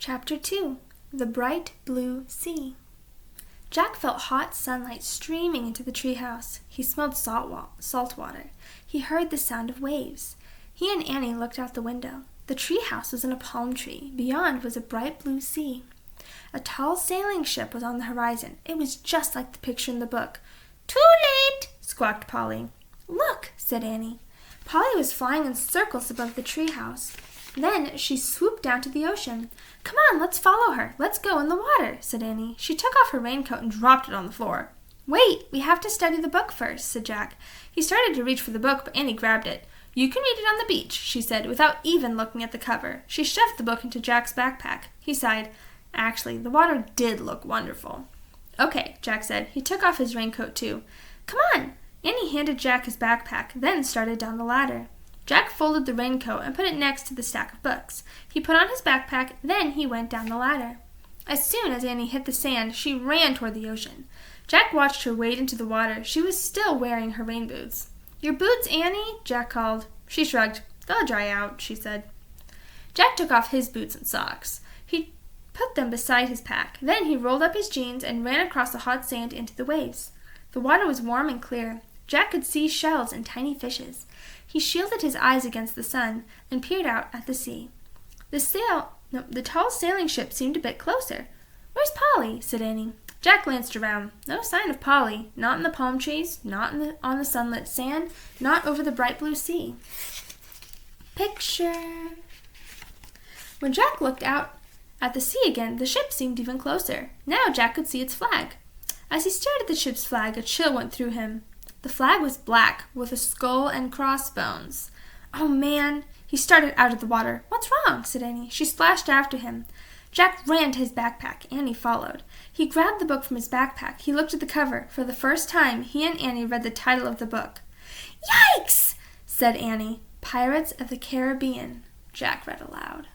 Chapter 2. The Bright Blue Sea. Jack felt hot sunlight streaming into the treehouse. He smelled salt water. He heard the sound of waves. He and Annie looked out the window. The treehouse was in a palm tree. Beyond was a bright blue sea. A tall sailing ship was on the horizon. It was just like the picture in the book. "Too late!" squawked Polly. "Look!" said Annie. Polly was flying in circles above the treehouse. Then she swooped down to the ocean. "Come on, let's follow her. Let's go in the water," said Annie. She took off her raincoat and dropped it on the floor. "Wait, we have to study the book first," said Jack. He started to reach for the book, but Annie grabbed it. "You can read it on the beach," she said, without even looking at the cover. She shoved the book into Jack's backpack. He sighed. Actually, the water did look wonderful. "Okay," Jack said. He took off his raincoat, too. "Come on!" Annie handed Jack his backpack, then started down the ladder. Jack folded the raincoat and put it next to the stack of books. He put on his backpack, then he went down the ladder. As soon as Annie hit the sand, she ran toward the ocean. Jack watched her wade into the water. She was still wearing her rain boots. "Your boots, Annie?" Jack called. She shrugged. "They'll dry out," she said. Jack took off his boots and socks. He put them beside his pack. Then he rolled up his jeans and ran across the hot sand into the waves. The water was warm and clear. Jack could see shells and tiny fishes. He shielded his eyes against the sun and peered out at the sea. The tall sailing ship seemed a bit closer. "Where's Polly?" said Annie. Jack glanced around. No sign of Polly. Not in the palm trees, not on the sunlit sand, not over the bright blue sea. Picture. When Jack looked out at the sea again, the ship seemed even closer. Now Jack could see its flag. As he stared at the ship's flag, a chill went through him. The flag was black, with a skull and crossbones. "Oh, man!" He started out of the water. "What's wrong?" said Annie. She splashed after him. Jack ran to his backpack. Annie followed. He grabbed the book from his backpack. He looked at the cover. For the first time, he and Annie read the title of the book. "Yikes!" said Annie. "Pirates of the Caribbean," Jack read aloud.